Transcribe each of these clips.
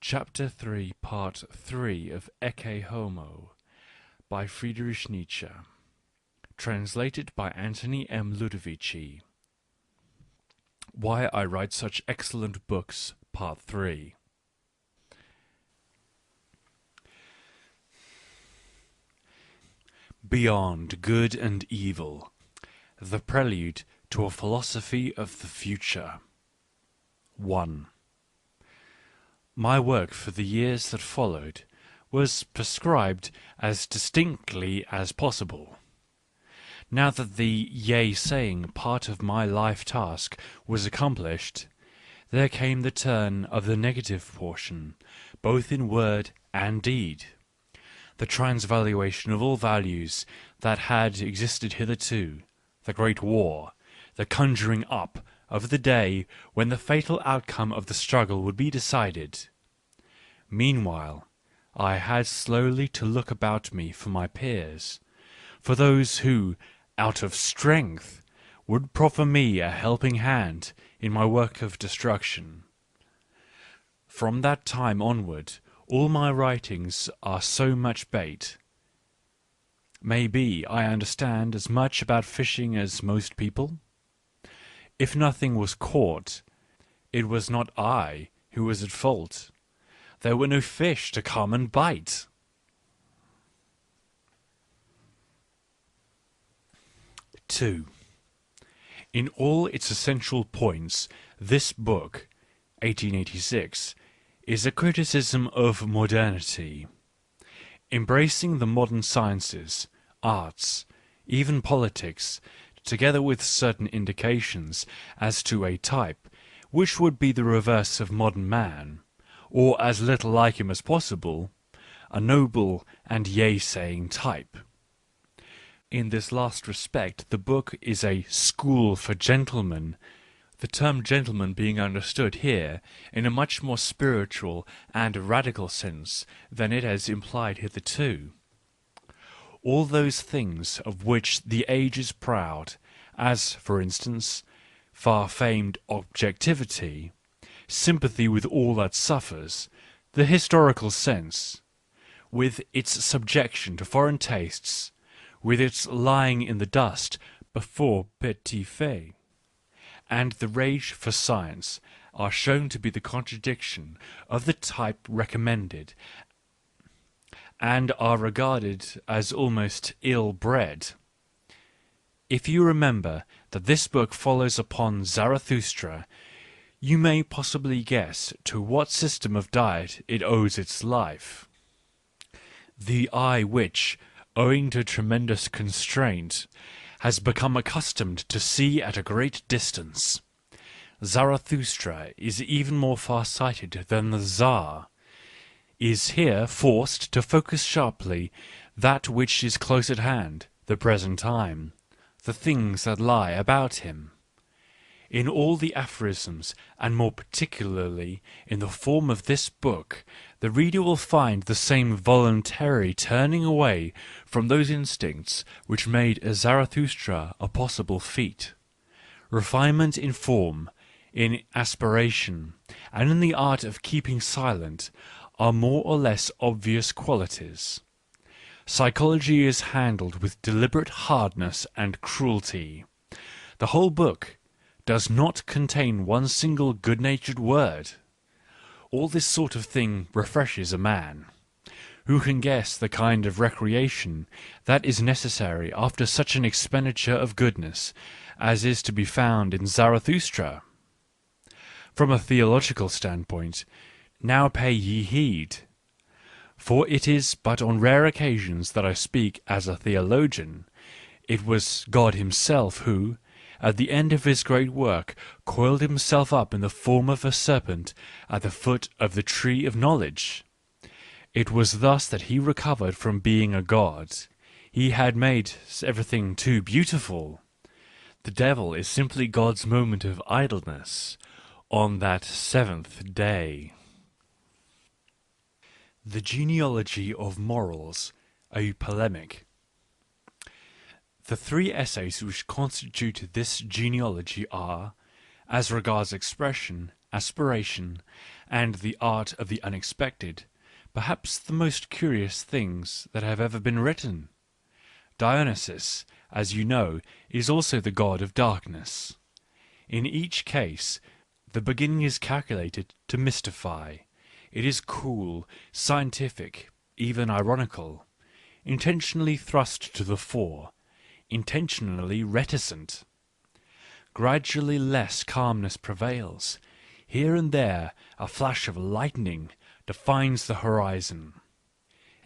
Chapter 3, Part 3 of Ecce Homo by Friedrich Nietzsche. Translated by Anthony M. Ludovici. Why I Write Such Excellent Books, Part 3. Beyond Good and Evil. The Prelude to a Philosophy of the Future. 1. My work for the years that followed was prescribed as distinctly as possible. Now that the yea-saying part of my life task was accomplished, there came the turn of the negative portion, both in word and deed. The transvaluation of all values that had existed hitherto, the great war, the conjuring up of the day when the fatal outcome of the struggle would be decided. Meanwhile, I had slowly to look about me for my peers, for those who, out of strength, would proffer me a helping hand in my work of destruction. From that time onward, all my writings are so much bait. Maybe I understand as much about fishing as most people? If nothing was caught, it was not I who was at fault. There were no fish to come and bite. 2. In all its essential points, this book, 1886, is a criticism of modernity. Embracing the modern sciences, arts, even politics, together with certain indications as to a type which would be the reverse of modern man, or as little like him as possible, a noble and yea-saying type. In this last respect the book is a school for gentlemen, the term gentleman being understood here in a much more spiritual and radical sense than it has implied hitherto. All those things of which the age is proud, as, for instance, far-famed objectivity, sympathy with all that suffers, the historical sense, with its subjection to foreign tastes, with its lying in the dust before petit fait, and the rage for science, are shown to be the contradiction of the type recommended, and are regarded as almost ill-bred. If you remember that this book follows upon Zarathustra, you may possibly guess to what system of diet it owes its life. The eye which, owing to tremendous constraint, has become accustomed to see at a great distance. Zarathustra is even more far-sighted than the Tsar, is here forced to focus sharply that which is close at hand, the present time, the things that lie about him. In all the aphorisms, and more particularly in the form of this book, the reader will find the same voluntary turning away from those instincts which made Zarathustra a possible feat. Refinement in form, in aspiration, and in the art of keeping silent are more or less obvious qualities. Psychology is handled with deliberate hardness and cruelty. The whole book does not contain one single good-natured word. All this sort of thing refreshes a man. Who can guess the kind of recreation that is necessary after such an expenditure of goodness as is to be found in Zarathustra? From a theological standpoint, now pay ye heed. For it is but on rare occasions that I speak as a theologian. It was God himself who, at the end of his great work, coiled himself up in the form of a serpent at the foot of the tree of knowledge. It was thus that he recovered from being a god. He had made everything too beautiful. The devil is simply God's moment of idleness on that seventh day. The genealogy of morals, a polemic. The three essays which constitute this genealogy are, as regards expression aspiration, and the art of the unexpected, perhaps the most curious things that have ever been written. Dionysus, as you know, is also the god of darkness. In each case, the beginning is calculated to mystify. It is cool, scientific, even ironical, intentionally thrust to the fore, intentionally reticent. Gradually less calmness prevails. Here and there a flash of lightning defines the horizon.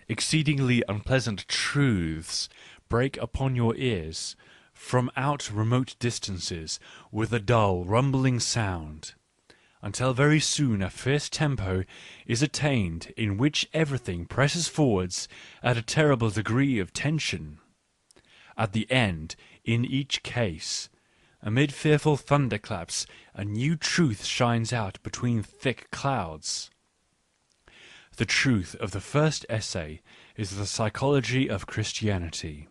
Exceedingly unpleasant truths break upon your ears from out remote distances with a dull, rumbling sound, until very soon a fierce tempo is attained in which everything presses forwards at a terrible degree of tension. At the end, in each case, amid fearful thunderclaps, a new truth shines out between thick clouds. The truth of the first essay is the psychology of Christianity,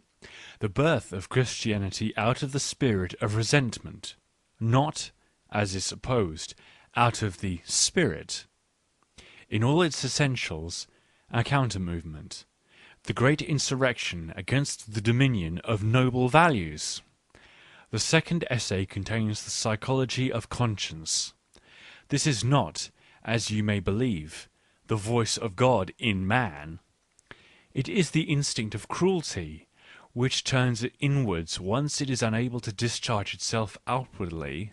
the birth of Christianity out of the spirit of resentment, not, as is supposed, out of the spirit. In all its essentials, a counter-movement, the great insurrection against the dominion of noble values. The second essay contains the psychology of conscience. This is not, as you may believe, the voice of God in man. It is the instinct of cruelty, which turns inwards once it is unable to discharge itself outwardly.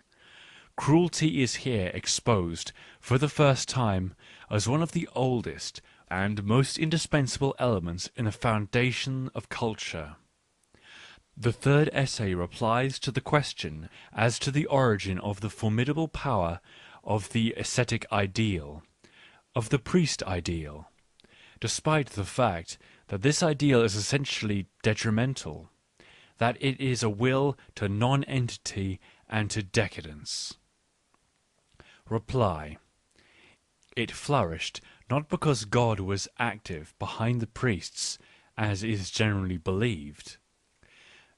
Cruelty is here exposed for the first time as one of the oldest and most indispensable elements in the foundation of culture. The third essay replies to the question as to the origin of the formidable power of the ascetic ideal, of the priest ideal, despite the fact that this ideal is essentially detrimental, that it is a will to non-entity and to decadence. Reply: it flourished not because God was active behind the priests, as is generally believed,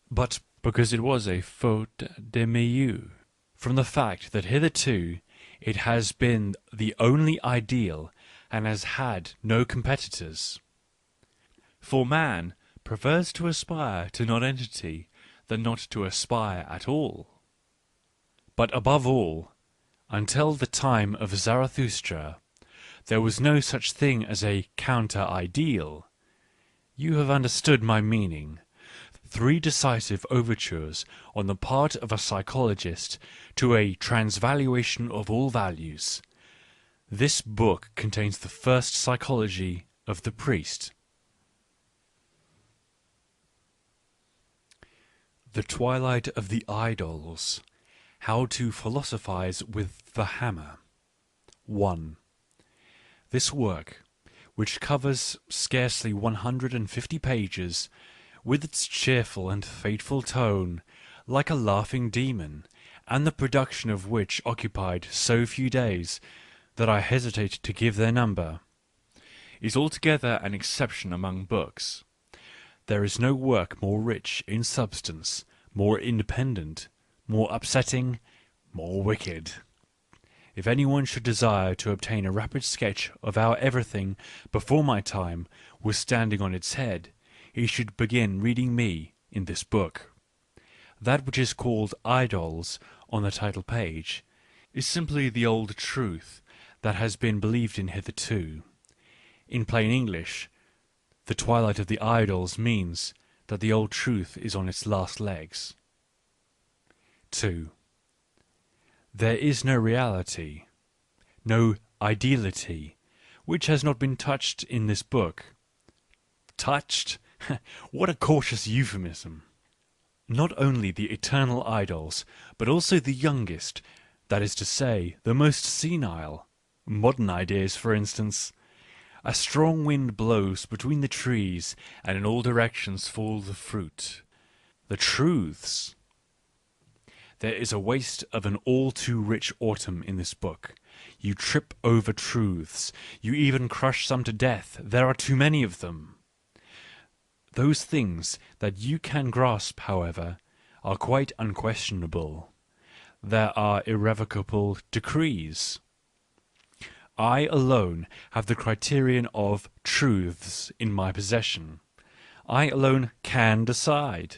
but because it was a faute de mieux, from the fact that hitherto it has been the only ideal and has had no competitors. For man prefers to aspire to non-entity than not to aspire at all. But above all, until the time of Zarathustra, there was no such thing as a counter-ideal. You have understood my meaning. 3 decisive overtures on the part of a psychologist to a transvaluation of all values. This book contains the first psychology of the priest. The Twilight of the Idols. How to Philosophize with the Hammer. 1. This work, which covers scarcely 150 pages, with its cheerful and fateful tone, like a laughing demon, and the production of which occupied so few days that I hesitate to give their number, is altogether an exception among books. There is no work more rich in substance, more independent, more upsetting, more wicked. If anyone should desire to obtain a rapid sketch of how everything before my time was standing on its head, he should begin reading me in this book. That which is called idols on the title page is simply the old truth that has been believed in hitherto. In plain English, the twilight of the idols means that the old truth is on its last legs. 2. There is no reality, no ideality, which has not been touched in this book. Touched? What a cautious euphemism! Not only the eternal idols, but also the youngest, that is to say, the most senile, modern ideas, for instance. A strong wind blows between the trees, and in all directions fall the fruit. The truths. There is a waste of an all too rich autumn in this book. You trip over truths. You even crush some to death. There are too many of them. Those things that you can grasp, however, are quite unquestionable. There are irrevocable decrees. I alone have the criterion of truths in my possession. I alone can decide.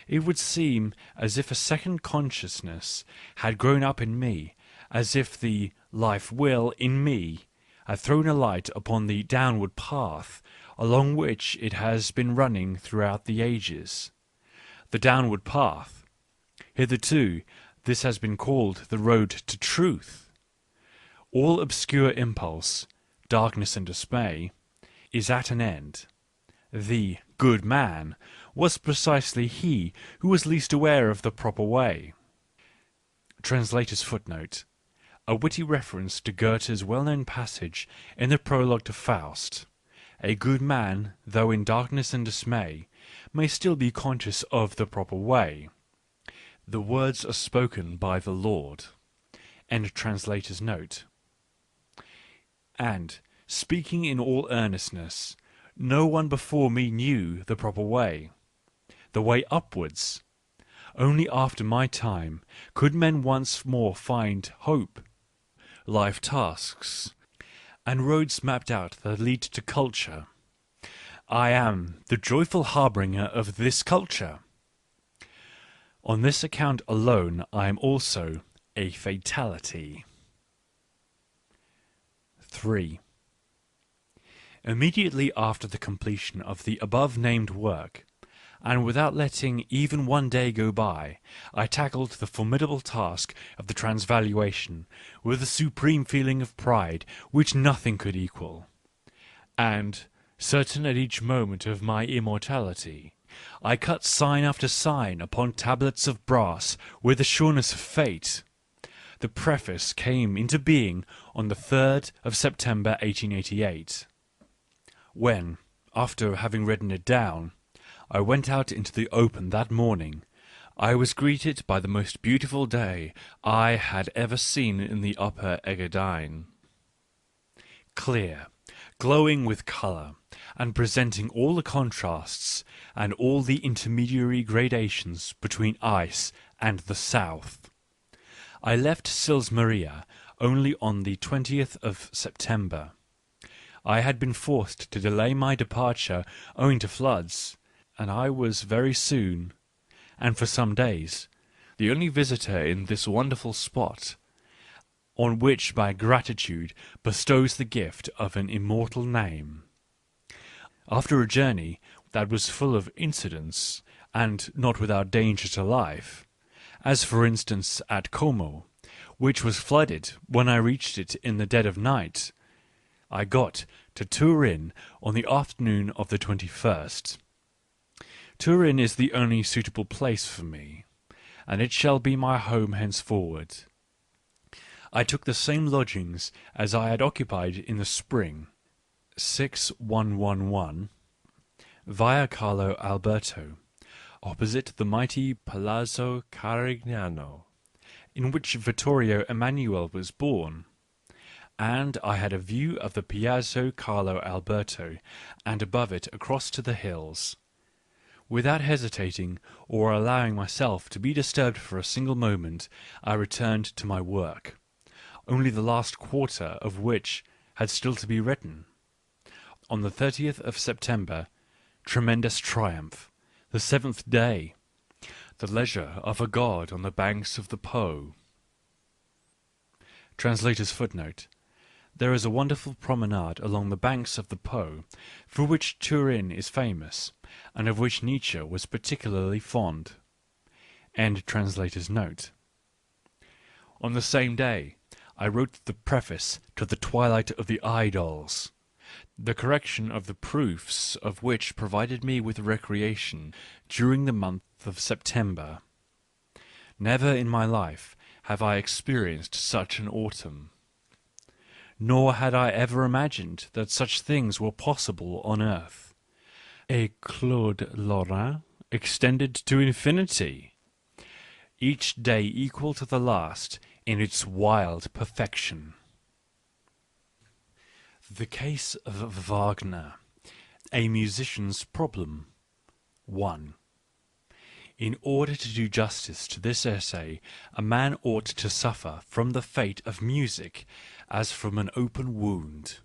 It would seem as if a second consciousness had grown up in me, as if the life-will in me had thrown a light upon the downward path along which it has been running throughout the ages. The downward path. Hitherto this has been called the road to truth. All obscure impulse, darkness and dismay, is at an end. The good man was precisely he who was least aware of the proper way. Translator's footnote. A witty reference to Goethe's well-known passage in the prologue to Faust. A good man, though in darkness and dismay, may still be conscious of the proper way. The words are spoken by the Lord. End translator's note. And, speaking in all earnestness, no one before me knew the proper way, the way upwards. Only after my time could men once more find hope, life tasks, and roads mapped out that lead to culture. I am the joyful harbinger of this culture. On this account alone I am also a fatality. 3. Immediately after the completion of the above-named work, and without letting even one day go by, I tackled the formidable task of the transvaluation with a supreme feeling of pride which nothing could equal. And, certain at each moment of my immortality, I cut sign after sign upon tablets of brass with the sureness of fate. The preface came into being on the 3rd of September 1888. When, after having written it down, I went out into the open that morning, I was greeted by the most beautiful day I had ever seen in the Upper Engadine. Clear, glowing with colour, and presenting all the contrasts and all the intermediary gradations between ice and the south. I left Sils Maria only on the 20th of September. I had been forced to delay my departure owing to floods, and I was very soon, and for some days, the only visitor in this wonderful spot, on which my gratitude bestows the gift of an immortal name. After a journey that was full of incidents, and not without danger to life, as for instance at Como, which was flooded when I reached it in the dead of night, I got to Turin on the afternoon of the 21st. Turin is the only suitable place for me, and it shall be my home henceforward. I took the same lodgings as I had occupied in the spring, 6111, Via Carlo Alberto, opposite the mighty Palazzo Carignano, in which Vittorio Emanuele was born, and I had a view of the Piazza Carlo Alberto, and above it across to the hills. Without hesitating or allowing myself to be disturbed for a single moment, I returned to my work, only the last quarter of which had still to be written. On the 30th of September, tremendous triumph, the 7th day, the leisure of a god on the banks of the Po. Translator's footnote. There is a wonderful promenade along the banks of the Po, for which Turin is famous, and of which Nietzsche was particularly fond. End translator's note. On the same day, I wrote the preface to The Twilight of the Idols, the correction of the proofs of which provided me with recreation during the month of September. Never in my life have I experienced such an autumn. Nor had I ever imagined that such things were possible on earth. A Claude Lorrain extended to infinity, each day equal to the last in its wild perfection. The Case of Wagner, A Musician's Problem. 1. In order to do justice to this essay, a man ought to suffer from the fate of music as from an open wound.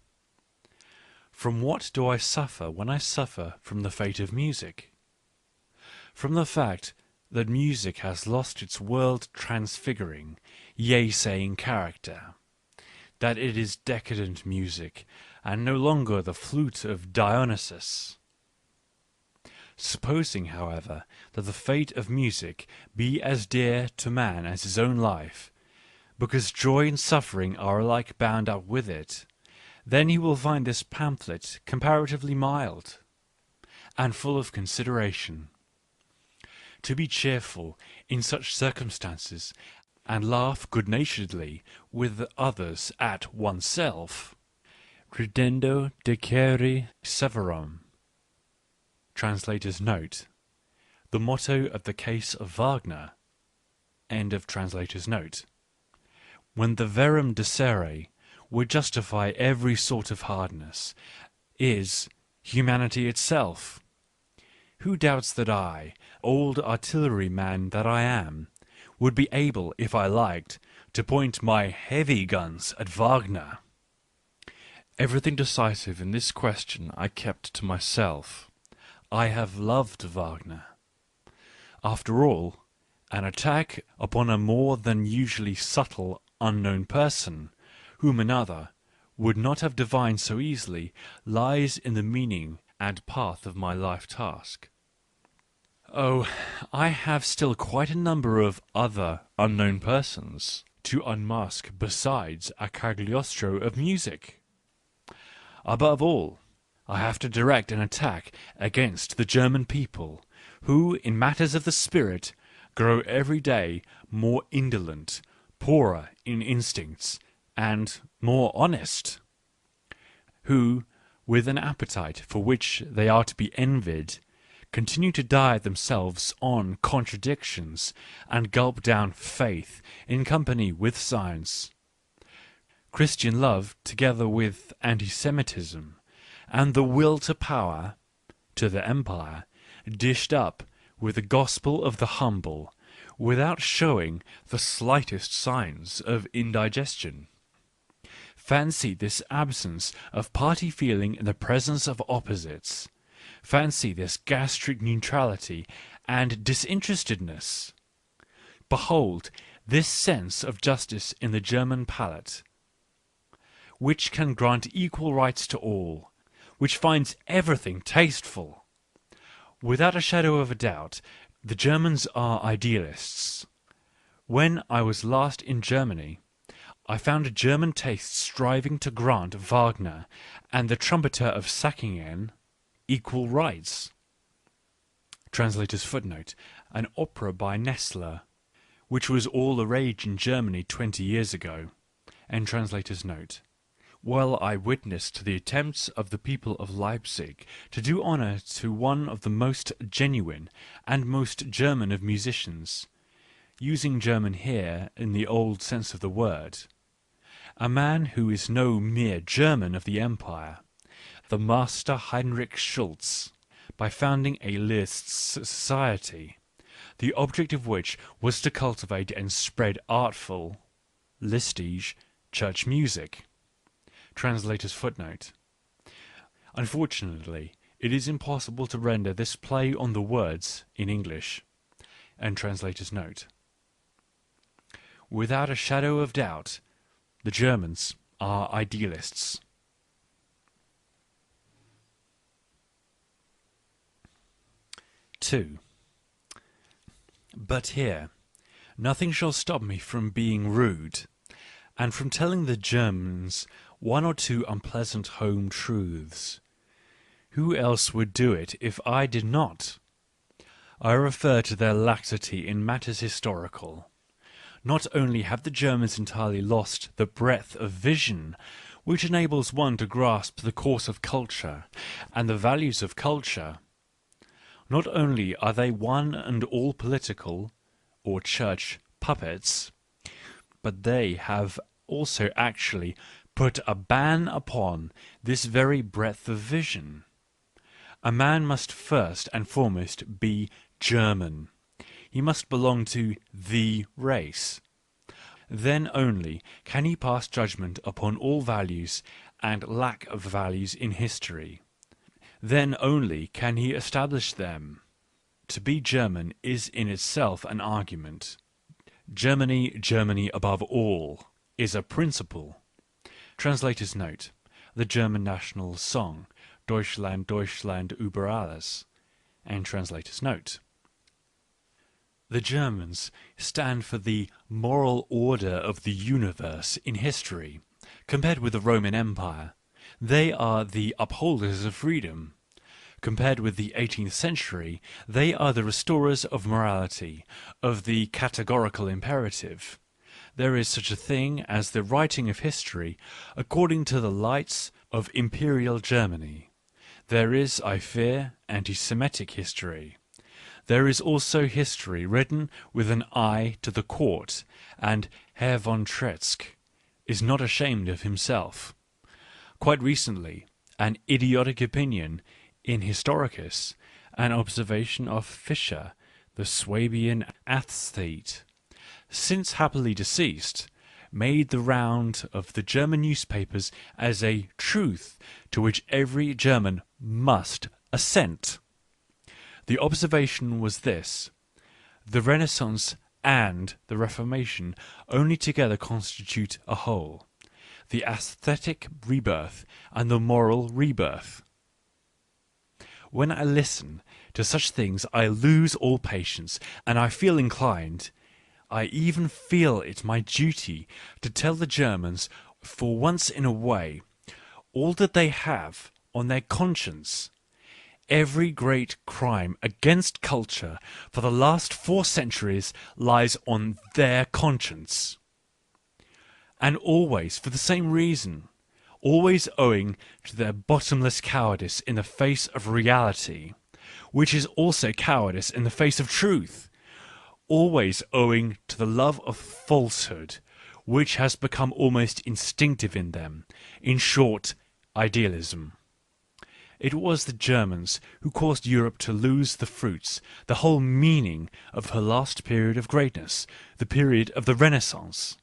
From what do I suffer when I suffer from the fate of music? From the fact that music has lost its world-transfiguring, yea-saying character, that it is decadent music, and no longer the flute of Dionysus. Supposing, however, that the fate of music be as dear to man as his own life, because joy and suffering are alike bound up with it, then he will find this pamphlet comparatively mild, and full of consideration. To be cheerful in such circumstances, and laugh good-naturedly with others at oneself, ridendo decere severum. Translator's note. The motto of the case of Wagner. End of translator's note. When the verum dicere would justify every sort of hardness, is humanity itself. Who doubts that I, old artilleryman that I am, would be able, if I liked, to point my heavy guns at Wagner? Everything decisive in this question I kept to myself. I have loved Wagner. After all, an attack upon a more than usually subtle unknown person, whom another would not have divined so easily, lies in the meaning and path of my life task. Oh, I have still quite a number of other unknown persons to unmask besides a Cagliostro of music. Above all, I have to direct an attack against the German people, who, in matters of the spirit, grow every day more indolent, poorer in instincts, and more honest, who, with an appetite for which they are to be envied, continue to diet themselves on contradictions and gulp down faith in company with science. Christian love together with anti-Semitism, and the will to power, to the empire, dished up with the gospel of the humble, without showing the slightest signs of indigestion. Fancy this absence of party feeling in the presence of opposites. Fancy this gastric neutrality and disinterestedness. Behold this sense of justice in the German palate, which can grant equal rights to all, which finds everything tasteful. Without a shadow of a doubt, the Germans are idealists. When I was last in Germany, I found German tastes striving to grant Wagner and the trumpeter of Säckingen equal rights. Translator's footnote. An opera by Nessler, which was all the rage in Germany 20 years ago. End translator's note. While I witnessed the attempts of the people of Leipzig to do honour to one of the most genuine and most German of musicians, using German here in the old sense of the word, a man who is no mere German of the Empire, the master Heinrich Schultz, by founding a Liszt's society, the object of which was to cultivate and spread artful, Listige, church music. Translator's footnote. Unfortunately, it is impossible to render this play on the words in English. End translator's note. Without a shadow of doubt, the Germans are idealists. Two. But here, nothing shall stop me from being rude, and from telling the Germans one or two unpleasant home truths. Who else would do it if I did not? I refer to their laxity in matters historical. Not only have the Germans entirely lost the breadth of vision which enables one to grasp the course of culture and the values of culture, not only are they one and all political, or church, puppets, but they have also actually put a ban upon this very breadth of vision. A man must first and foremost be German, he must belong to the race. Then only can he pass judgment upon all values and lack of values in history. Then only can he establish them. To be German is in itself an argument. Germany, Germany above all, is a principle. Translator's note: the German national song, Deutschland, Deutschland über alles. And translator's note: the Germans stand for the moral order of the universe in history. Compared with the Roman Empire, they are the upholders of freedom. Compared with the 18th century, they are the restorers of morality, of the categorical imperative. There is such a thing as the writing of history according to the lights of Imperial Germany. There is, I fear, anti-Semitic history. There is also history written with an eye to the court, and Herr von Treitschke is not ashamed of himself. Quite recently, an idiotic opinion in Historicus, an observation of Fischer, the Swabian aesthete, since happily deceased, made the round of the German newspapers as a truth to which every German must assent. The observation was this: the Renaissance and the Reformation only together constitute a whole, the aesthetic rebirth and the moral rebirth. When I listen to such things I lose all patience, and I feel inclined, I even feel it my duty to tell the Germans, for once in a way, all that they have on their conscience. Every great crime against culture for the last 4 centuries lies on their conscience. And always for the same reason, always owing to their bottomless cowardice in the face of reality, which is also cowardice in the face of truth, always owing to the love of falsehood, which has become almost instinctive in them, in short, idealism. It was the Germans who caused Europe to lose the fruits, the whole meaning of her last period of greatness, the period of the Renaissance.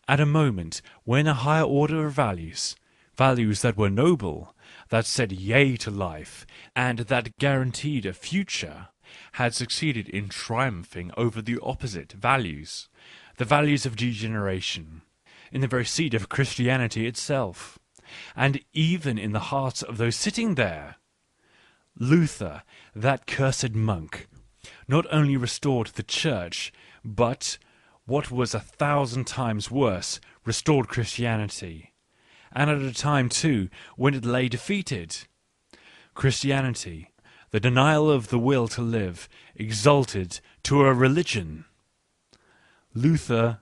At a moment when a higher order of values, values that were noble, that said yea to life, and that guaranteed a future, had succeeded in triumphing over the opposite values, the values of degeneration, in the very seat of Christianity itself, and even in the hearts of those sitting there. Luther, that cursed monk, not only restored the Church, but, what was 1,000 times worse, restored Christianity, and at a time too when it lay defeated. Christianity, the denial of the will to live, exalted to a religion. Luther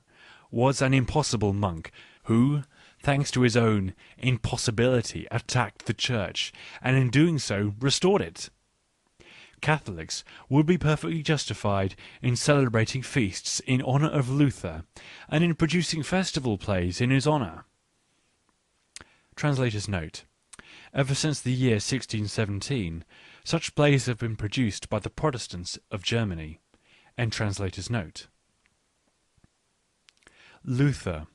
was an impossible monk who, thanks to his own impossibility, attacked the Church, and in doing so restored it. Catholics would be perfectly justified in celebrating feasts in honour of Luther, and in producing festival plays in his honour. Translator's note: ever since the year 1617, such plays have been produced by the Protestants of Germany. End translator's note. Luther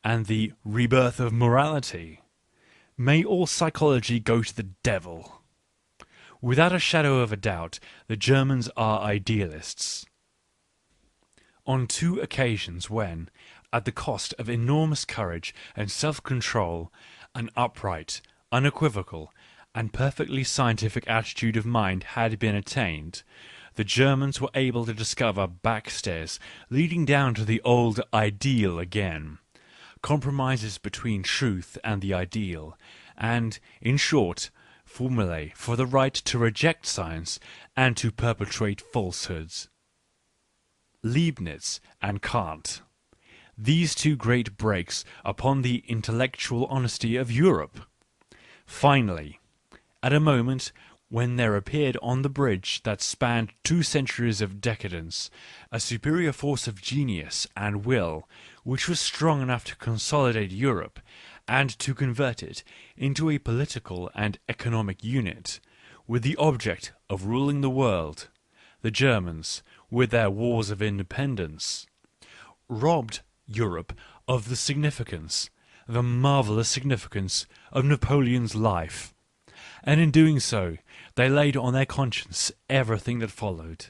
and the rebirth of morality. May all psychology go to the devil. Without a shadow of a doubt, the Germans are idealists. On 2 occasions when, at the cost of enormous courage and self-control, an upright, unequivocal, and perfectly scientific attitude of mind had been attained, the Germans were able to discover backstairs leading down to the old ideal again, compromises between truth and the ideal, and, in short, formulae for the right to reject science and to perpetrate falsehoods. Leibniz and Kant. These 2 great breaks upon the intellectual honesty of Europe. Finally, at a moment when there appeared on the bridge that spanned 2 centuries of decadence a superior force of genius and will which was strong enough to consolidate Europe and to convert it into a political and economic unit, with the object of ruling the world, the Germans, with their wars of independence, robbed Europe of the significance, the marvellous significance of Napoleon's life, and in doing so they laid on their conscience everything that followed,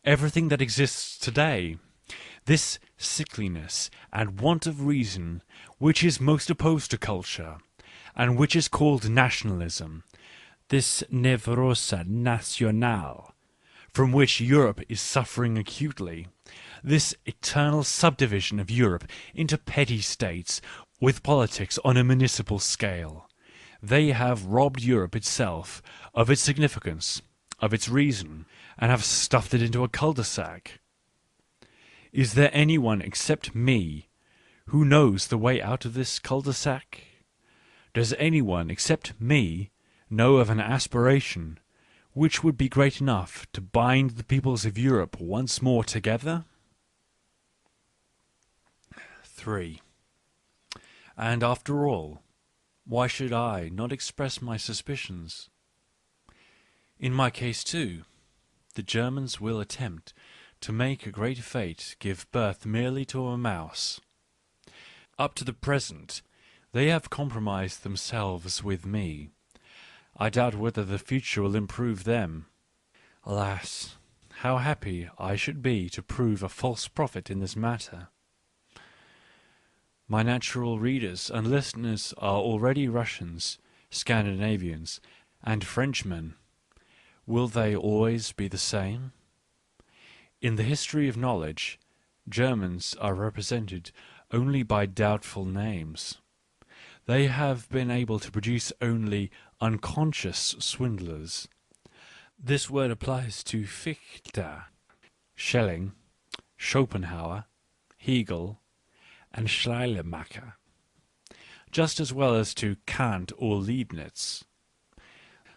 everything that exists today. This sickliness and want of reason which is most opposed to culture, and which is called nationalism, this nevrosa nationale, from which Europe is suffering acutely, this eternal subdivision of Europe into petty states with politics on a municipal scale. They have robbed Europe itself of its significance, of its reason, and have stuffed it into a cul-de-sac. Is there anyone except me who knows the way out of this cul-de-sac? Does anyone except me know of an aspiration which would be great enough to bind the peoples of Europe once more together? 3. And after all, why should I not express my suspicions? In my case too, the Germans will attempt to make a great fate give birth merely to a mouse. Up to the present, they have compromised themselves with me. I doubt whether the future will improve them. Alas, how happy I should be to prove a false prophet in this matter. My natural readers and listeners are already Russians, Scandinavians, and Frenchmen. Will they always be the same? In the history of knowledge, Germans are represented only by doubtful names. They have been able to produce only unconscious swindlers. This word applies to Fichte, Schelling, Schopenhauer, Hegel, and Schleiermacher, just as well as to Kant or Leibniz.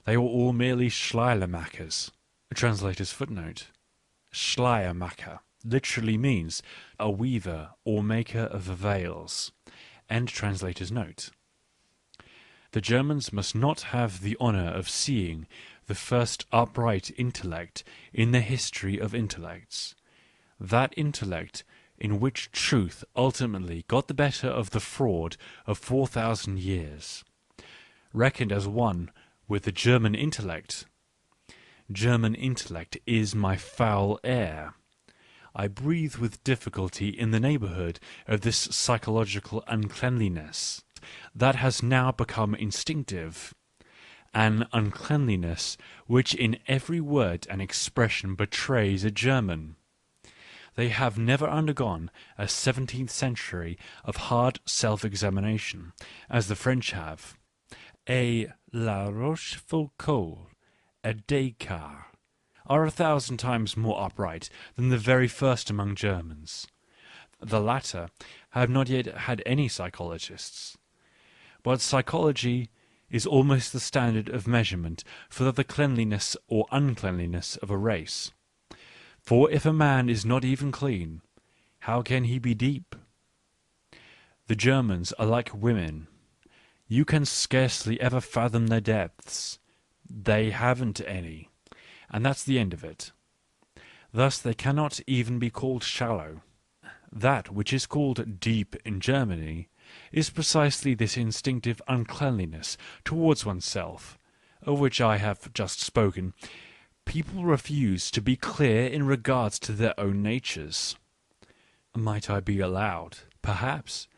They were all merely Schleiermachers. A translator's footnote. Schleiermacher literally means a weaver or maker of veils. End translator's note. The Germans must not have the honour of seeing the first upright intellect in the history of intellects, that intellect in which truth ultimately got the better of the fraud of 4,000 years, reckoned as one with the German intellect. German intellect is my foul air. I breathe with difficulty in the neighbourhood of this psychological uncleanliness that has now become instinctive, an uncleanliness which in every word and expression betrays a German. They have never undergone a 17th century of hard self-examination, as the French have. A La Rochefoucauld, a Descartes, are 1,000 times more upright than the very first among Germans. The latter have not yet had any psychologists. But psychology is almost the standard of measurement for the cleanliness or uncleanliness of a race. For if a man is not even clean, how can he be deep? The Germans are like women. You can scarcely ever fathom their depths. They haven't any, and that's the end of it. Thus they cannot even be called shallow. That which is called deep in Germany is precisely this instinctive uncleanliness towards oneself, of which I have just spoken. People refuse to be clear in regards to their own natures. Might I be allowed, perhaps,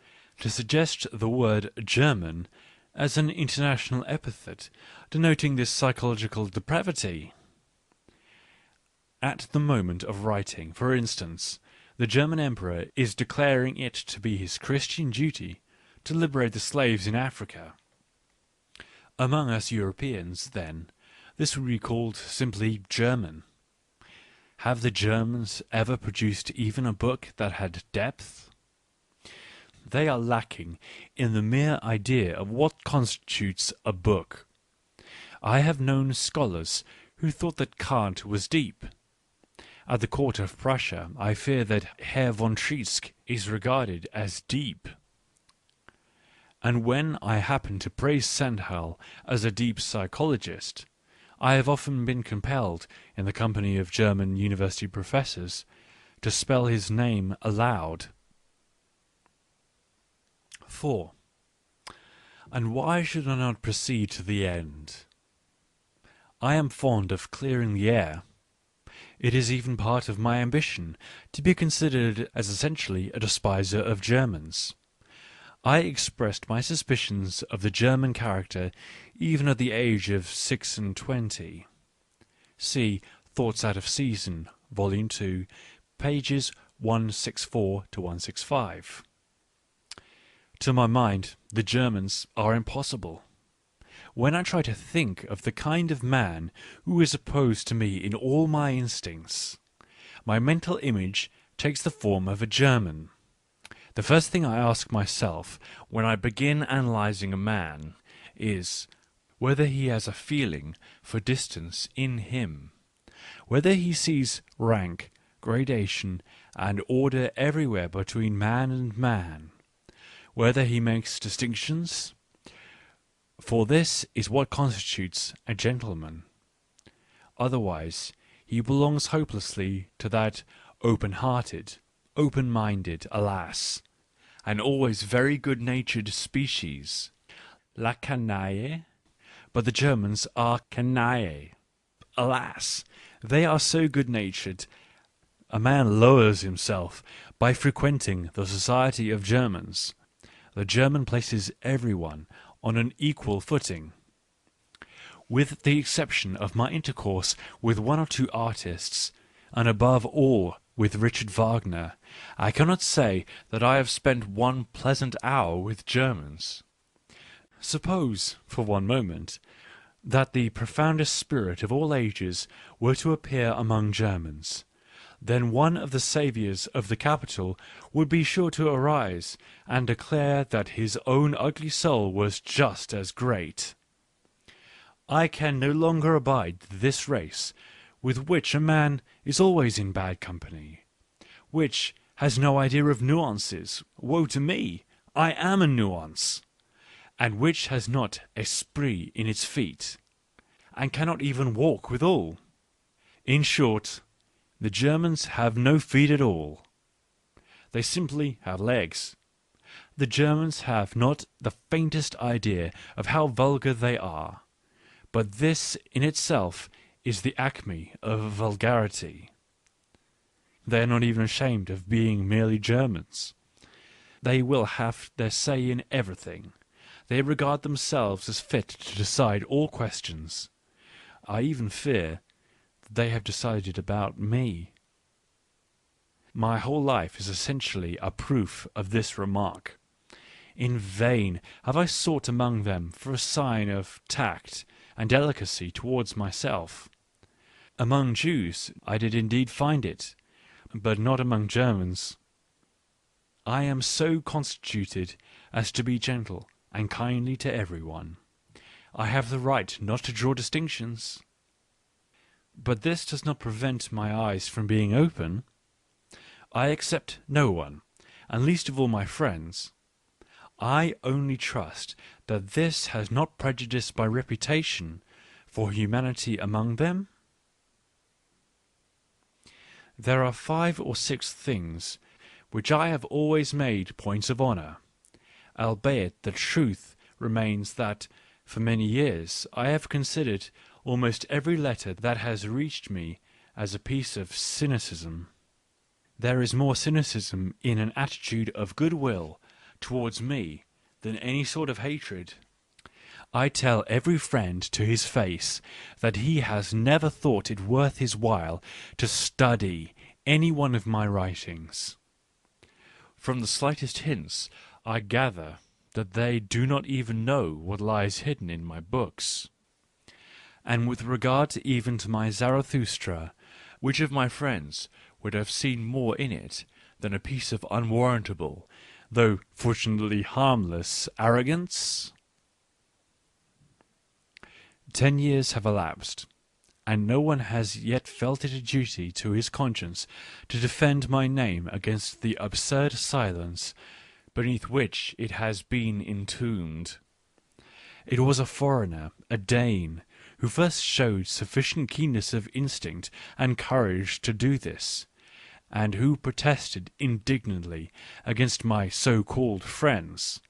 to suggest the word German as an international epithet denoting this psychological depravity? At the moment of writing, for instance, the German Emperor is declaring it to be his Christian duty to liberate the slaves in Africa. Among us Europeans, then, this would be called simply German. Have the Germans ever produced even a book that had depth? They are lacking in the mere idea of what constitutes a book. I have known scholars who thought that Kant was deep. At the court of Prussia, I fear that Herr von Treitschke is regarded as deep. And when I happen to praise Sandhal as a deep psychologist, I have often been compelled, in the company of German university professors, to spell his name aloud. 4. And why should I not proceed to the end? I am fond of clearing the air. It is even part of my ambition to be considered as essentially a despiser of Germans. I expressed my suspicions of the German character even at the age of 26. See Thoughts Out of Season, Volume 2, pages 164 to 165. To my mind, the Germans are impossible. When I try to think of the kind of man who is opposed to me in all my instincts, my mental image takes the form of a German. The first thing I ask myself when I begin analysing a man is whether he has a feeling for distance in him, whether he sees rank, gradation, and order everywhere between man and man, whether he makes distinctions. For this is what constitutes a gentleman. Otherwise, he belongs hopelessly to that open-hearted, open-minded, alas, and always very good-natured species, la canaille. But the Germans are canaille. Alas, they are so good-natured, a man lowers himself by frequenting the society of Germans. The German places everyone on an equal footing. With the exception of my intercourse with one or two artists, and above all with Richard Wagner, I cannot say that I have spent one pleasant hour with Germans. Suppose, for one moment, that the profoundest spirit of all ages were to appear among Germans, then one of the saviours of the capital would be sure to arise and declare that his own ugly soul was just as great. I can no longer abide this race, with which a man is always in bad company, which has no idea of nuances. Woe to me! I am a nuance! And which has not esprit in its feet, and cannot even walk withal. In short, the Germans have no feet at all. They simply have legs. The Germans have not the faintest idea of how vulgar they are, but this in itself is the acme of vulgarity. They are not even ashamed of being merely Germans. They will have their say in everything. They regard themselves as fit to decide all questions. I even fear that they have decided about me. My whole life is essentially a proof of this remark. In vain have I sought among them for a sign of tact and delicacy towards myself. Among Jews I did indeed find it, but not among Germans. I am so constituted as to be gentle and kindly to everyone. I have the right not to draw distinctions. But this does not prevent my eyes from being open. I accept no one, and least of all my friends. I only trust that this has not prejudiced my reputation for humanity among them. There are 5 or 6 things which I have always made points of honour, albeit the truth remains that, for many years, I have considered almost every letter that has reached me as a piece of cynicism. There is more cynicism in an attitude of goodwill towards me than any sort of hatred. I tell every friend to his face that he has never thought it worth his while to study any one of my writings. From the slightest hints, I gather that they do not even know what lies hidden in my books. And with regard even to my Zarathustra, which of my friends would have seen more in it than a piece of unwarrantable, though fortunately harmless, arrogance? 10 years have elapsed, and no one has yet felt it a duty to his conscience to defend my name against the absurd silence beneath which it has been entombed. It was a foreigner, a Dane, who first showed sufficient keenness of instinct and courage to do this, and who protested indignantly against my so-called friends.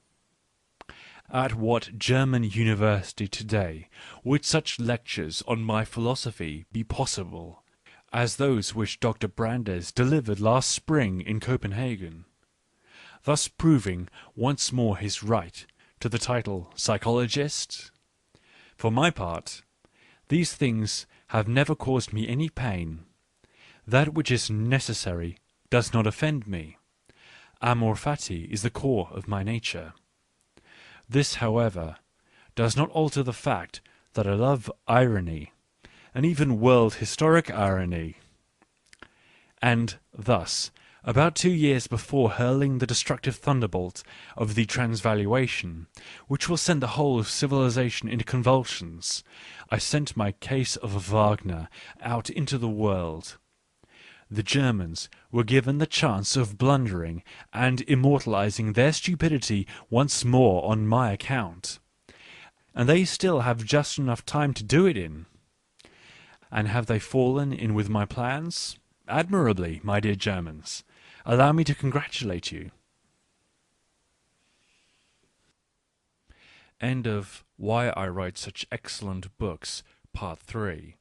At what German university today would such lectures on my philosophy be possible as those which Dr. Brandes delivered last spring in Copenhagen, thus proving once more his right to the title psychologist? For my part, these things have never caused me any pain. That which is necessary does not offend me. Amor fati is the core of my nature. This, however, does not alter the fact that I love irony, and even world historic irony. And thus, about 2 years before hurling the destructive thunderbolt of the transvaluation, which will send the whole of civilization into convulsions, I sent my case of Wagner out into the world. The Germans were given the chance of blundering and immortalizing their stupidity once more on my account. And they still have just enough time to do it in. And have they fallen in with my plans? Admirably, my dear Germans. Allow me to congratulate you. End of Why I Write Such Excellent Books, Part 3.